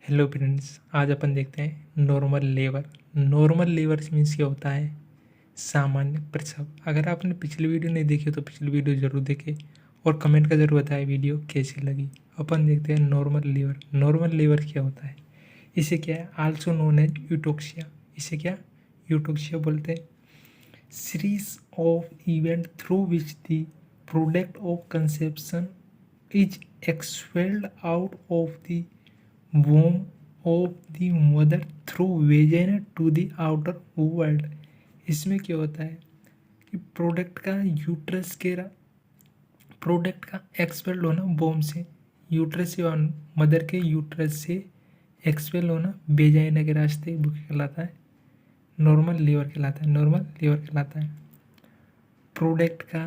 Hello friends, आज अपन देखते हैं normal labour. Normal labour means क्या होता है? सामान्य प्रसव। अगर आपने पिछली वीडियो नहीं देखी हो तो पिछली वीडियो जरूर देखें और कमेंट का जरूर बताएं वीडियो कैसी लगी। अपन देखते हैं नॉर्मल लेबर। नॉर्मल लेबर क्या होता है? इसे क्या है? Also known as eutocia. इसे क्या यूटोक्सिया बोलते हैं? Series of event through which the product of conception is expelled out of the womb of the mother through vagina to the outer world। इसमें क्या होता है कि प्रोडक्ट का एक्सपेल होना बोम से, यूट्रस या मदर के यूट्रस से एक्सपेल होना वेजाइना के रास्ते, वो क्या कहलाता है? नॉर्मल लीवर कहलाता है। नॉर्मल लीवर कहलाता है। प्रोडक्ट का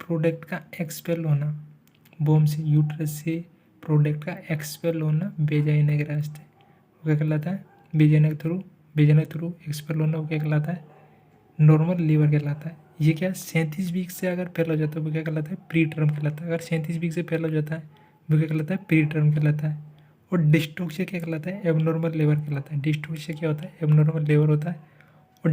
प्रोडक्ट का एक्सपेल होना बोम से, यूट्रस से प्रोडक्ट का एक्सपेल होना वेजाइना के रास्ते, वो क्या कहलाता है? वेजाइना के थ्रू एक्सपेल होना, वो क्या कहलाता है? नॉर्मल लीवर कहलाता है। ये क्या 37 वीक से अगर फेल हो जाता है वो क्या कहलाता है? प्री टर्म कहलाता है। अगर 37 वीक से फेल हो जाता है वो क्या कहलाता है? प्री टर्म कहलाता है। और डिस्टोक्सिया क्या कहलाता है? एबनॉर्मल लेबर कहलाता है। डिस्टोक्सिया क्या होता है? एबनॉर्मल लेबर होता है। और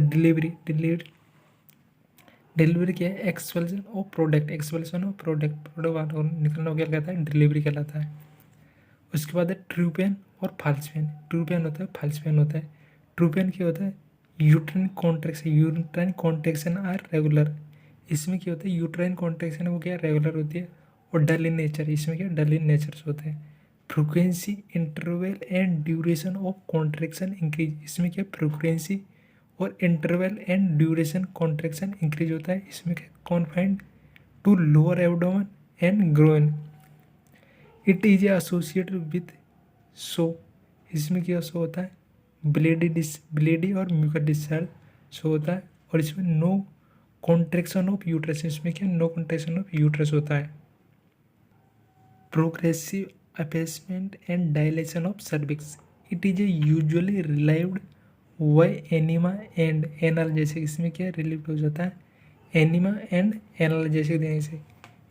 डिलीवरी क्या है? Expulsion of product. Expulsion of product निकलना क्या कहलाता है? डिलीवरी कहलाता है। उसके बाद है ट्रू पेन और फाल्स पेन। ट्रू पेन होता है, फाल्स पेन होता है। ट्रू पेन क्या होता है? Uterine contraction are regular. इसमें क्या होता है? यूट्राइन कॉन्ट्रैक्शन है वो क्या रेगुलर होती है और डल इन नेचर। इसमें क्या डल इन नेचर होते हैं। Frequency interval and duration of contraction increase. इसमें क्या फ्रिक्वेंसी और interval and duration contraction increase होता है। इसमें क्या confined to lower abdomen and groin. It is associated with show. इसमें क्या शो होता है? ब्लेडी और म्यूकस डिस्चार्ज शो होता है। और इसमें नो कॉन्ट्रैक्शन ऑफ यूट्रस। इसमें क्या नो कॉन्ट्रैक्शन ऑफ यूट्रस होता है। Progressive effacement and dilation of cervix. It is a usually relieved by enema and analgesic. इसमें क्या रिलीव हो जाता है? एनिमा एंड एनाल्जेसिक देने से।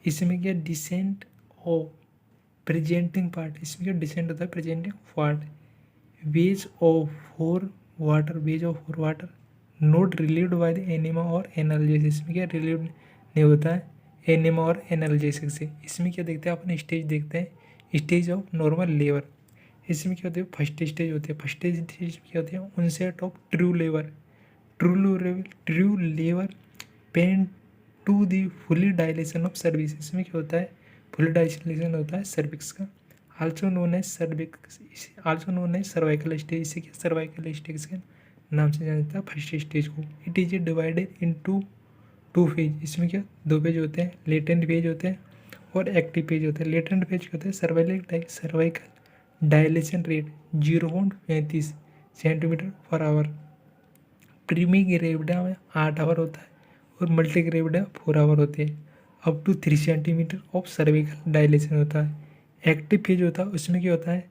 इसमें क्या डिसेंट ऑफ प्रेजेंटिंग पार्ट। इसमें क्या डिसेंट होता है? Presenting part. Wedge of fore water not relieved by the enema और एनाल्जेसिस। इसमें क्या रिलीव नहीं होता है एनिमा और एनाल्जेसिस से। इसमें क्या देखते हैं अपन? स्टेज देखते हैं, स्टेज ऑफ नॉर्मल लेबर। इसमें क्या होती है? फर्स्ट स्टेज होती है। फर्स्ट स्टेज क्या होती है? Onset of true labour. True labour pain to the fully dilation of cervix. इसमें क्या होता है? फुली डायलेशन होता है सर्विक्स का। Also known as cervical stage. इसे क्या सर्वाइकल स्टेज के नाम से जाना जाता है फर्स्ट स्टेज को। It is divided into two phase. इसमें क्या दो फेज होते हैं, लेटेंट फेज होते हैं और एक्टिव फेज होते हैं। लेटेंट फेज क्या होता है? Cervical dilation rate 0.35 centimetre per hour. Primi gravida में 8 आवर होता है और मल्टी ग्रेविडा 4 आवर होती है। Up to 3 centimetre of cervical dilation होता है। एक्टिव फेज होता है उसमें क्या होता है?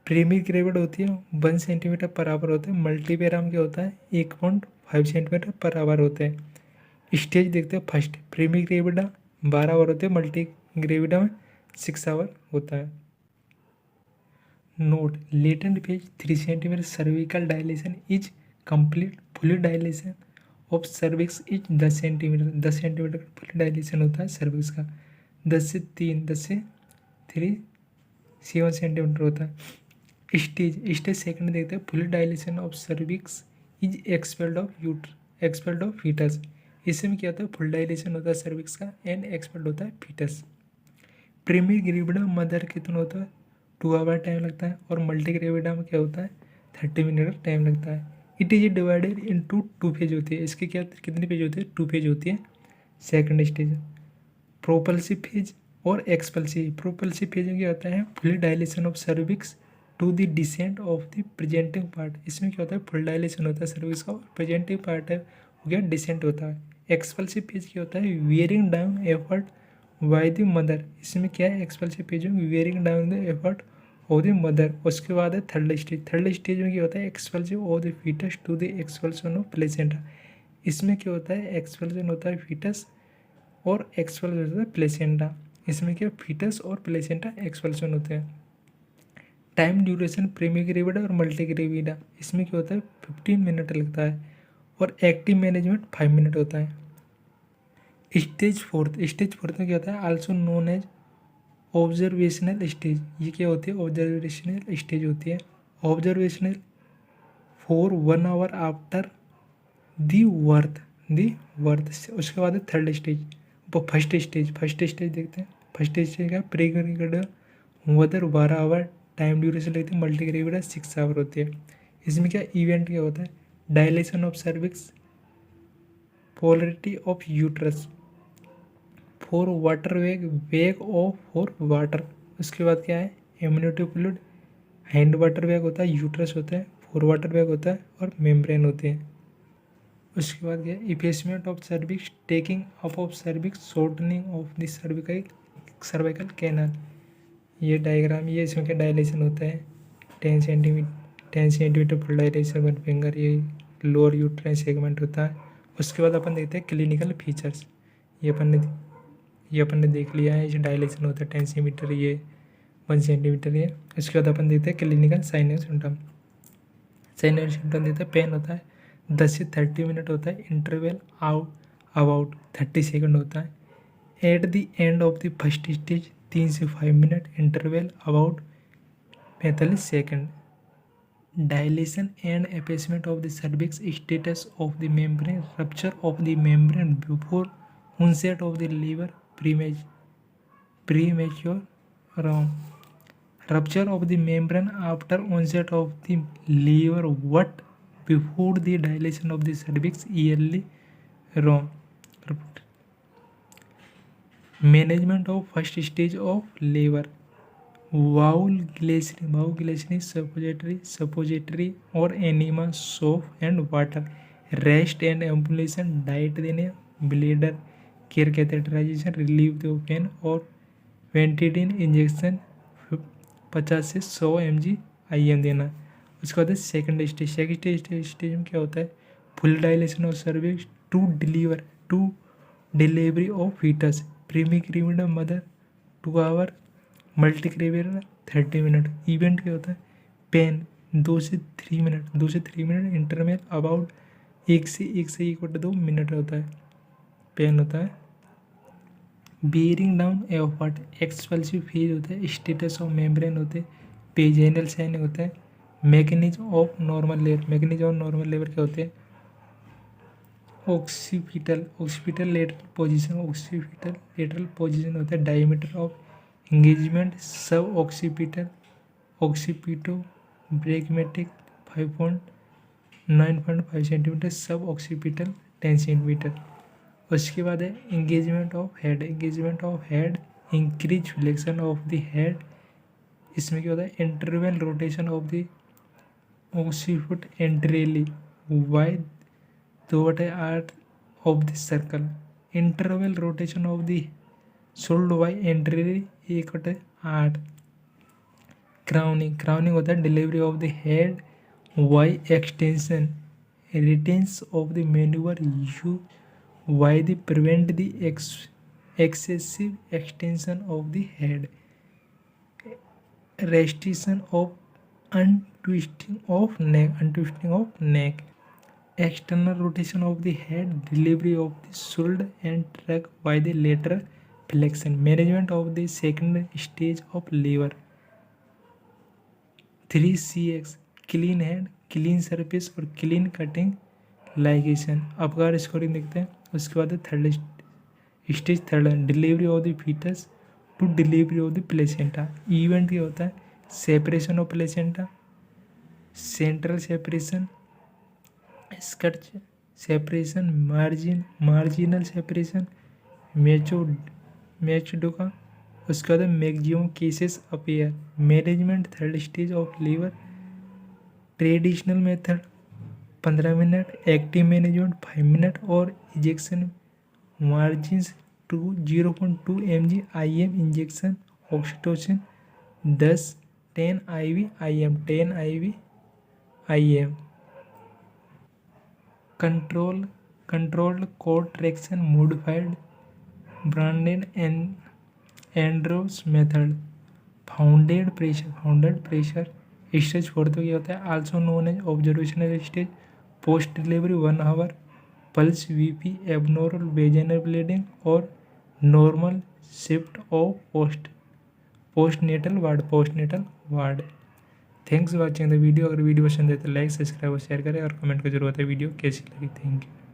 प्रीमी ग्रेविड होती है 1 सेंटीमीटर पर आवर होता है। मल्टीपेराम क्या होता है? 1.5 सेंटीमीटर पर आवर होते हैं। स्टेज देखते हैं फर्स्ट प्रीमी ग्रेविडा 12 आवर होते हैं, मल्टी ग्रेविडा में 6 आवर होता है। Note latent phase 3 centimetre cervical dilation is complete. Fully dilation of cervix is 10 centimetre. 10 centimetre का फुली डायलेशन होता है सर्विक्स का। 10 से 3 7 सेंटीमीटर होता है। स्टेज सेकंड देखते हैं fully dilation of cervix is expelled of foetus. इसमें क्या होता है? फुल डायलेशन होता है सर्विक्स का एंड एक्सपेल्ड होता है फीटस। प्रीमी ग्रेविडा मदर कितना होता है? 2 आवर टाइम लगता है और मल्टी ग्रेविडा में क्या होता है? 30 मिनट टाइम लगता है। It is divided into 2 phase होती है। इसके क्या कितनी पेज होती है? 2 फेज होती है। सेकंड स्टेज प्रोपल्सिव फेज और एक्सपल्सिव। प्रोपल्सिव फेज में क्या होता है? Full dilation of cervix to the descent of the presenting part. इसमें क्या होता है? फुल डायलेशन होता है सर्विक्स का और प्रेजेंटिंग पार्ट है वो क्या डिसेंट होता है। एक्सपल्सिव फेज क्या होता है? Wearing down effort by the mother. इसमें क्या है? एक्सपल्सिव फेज में wearing down the effort of the mother. उसके बाद है थर्ड स्टेज। थर्ड स्टेज में क्या होता है? Expulsive of the foetus to the expulsion of placenta. इसमें क्या होता है? एक्सपल्सन होता है फीटस और एक्सपल्सन होता है प्लेसेंटा। इसमें क्या फीटस और प्लेसेंटा एक्सपल्सन होते हैं। टाइम ड्यूरेशन प्रीमिग्रेविडा और मल्टीग्रेविडा इसमें क्या होता है 15 मिनट लगता है, और एक्टिव मैनेजमेंट 5 मिनट होता है। स्टेज फोर्थ में क्या होता है also known as observational stage. ये क्या होती है ऑब्जर्वेशनल स्टेज होती है। Observational for 1 hour after the birth उसके बाद है थर्ड स्टेज। फर्स्ट स्टेज देखते हैं। फर्स्ट स्टेज का प्रीग्रेविडा वदर 12 आवर टाइम ड्यूरेशन लगती है, मल्टीग्रेविडा 6 आवर होती है। इसमें क्या इवेंट क्या होता है dilation of cervix, polarity of uterus, for water वेग ऑफ फॉर वाटर। उसके बाद क्या है immunity fluid, hand water bag होता है, यूट्रस होता है, फोर वाटर बैग होता है और मेम्ब्रेन होते हैं। उसके बाद क्या है effacement of cervix, taking up of cervix, shortening of the cervical canal. ये डायग्राम ये इसमें क्या डायलेशन होता है 10 सेंटीमीटर फुल डायलेशन 1 फिंगर, ये लोअर यूट्राइन सेगमेंट होता है। उसके बाद अपन देखते हैं क्लिनिकल फीचर्स। ये अपन ने देख लिया है, इसे डायलेशन होता है 10 सेंटीमीटर, ये 1 सेंटीमीटर ये। उसके बाद अपन देखते हैं clinical sign and symptom. Sign and symptom देते हैं पेन होता है 10 से 30 मिनट होता है, इंटरवल अबाउट 30 सेकंड होता है। At the end of the first stage 3 से 5 minute, interval about 45 second. Dilation and effacement of the cervix, status of the membrane, rupture of the membrane before onset of the liver, premature rupture of the membrane after onset of the liver, what before the dilation of the cervix, yearly wrong. Management of first stage of labor, bowel glycine suppository or enema, soap and water, rest and ambulation, diet देने, bladder care catheterisation, relieve the pain और वेंटिडिन injection 50 से 100 mg IM देना। उसके बाद second stage में क्या होता है full dilation of cervix to delivery of foetus, primigravida mother 2 hour, multigravida 30 minute. इवेंट क्या होता है पेन 2 से 3 मिनट, इंटरवल अबाउट 1 से 1.2 मिनट होता है, पेन होता है। बियरिंग डाउन एफर्ट, एक्सपल्सिव फेज होता है, स्टेटस ऑफ मेम्ब्रेन होते हैं, पेजेनल साइन होता है, मैकेनिज्म ऑफ नॉर्मल लेबर क्या होते हैं ऑक्सीपिटल लेटरल पोजीशन होता है, diameter of engagement sub occipito bregmatic 9.5 centimetre, sub occipital 10 centimetre. उसके बाद है engagement of head, increase flexion of the head. इसमें क्या होता है interval rotation of the occiput entirely by 2/8 of the circle, interval rotation of the शोल्ड by entirely 1/8। Crowning होता है delivery of the head by extension, retains of the manoeuvre you why they prevent the excessive extension of the head, restriction of untwisting of neck, external rotation of the head, delivery of the shoulder and trunk by the lateral flexion, management of the second stage of labor। 3CX clean head, clean surface और clean cutting ligation. Apgar scoring देखते हैं। उसके बाद third stage delivery of the foetus to delivery of the placenta. Event क्या होता है separation of placenta, central separation, skirt separation, marginal separation, मैचडोका। उसके बाद maximum cases appear. Management third stage of labour, traditional method 15 minute, active management 5 minute और injection margins 0.2 mg IM injection oxytocin 10 IV IM। Controlled cord traction, modified branded Andros method, founded pressure stage 4 तो ये होता है, also known as observational stage, post delivery 1 hour, pulse BP, abnormal vaginal bleeding और normal shift of postnatal ward. Thanks for watching the video. अगर video पसंद है तो like, subscribe और शेयर करें और कमेंट को जरूर बताएं वीडियो कैसी लगी। Thank you.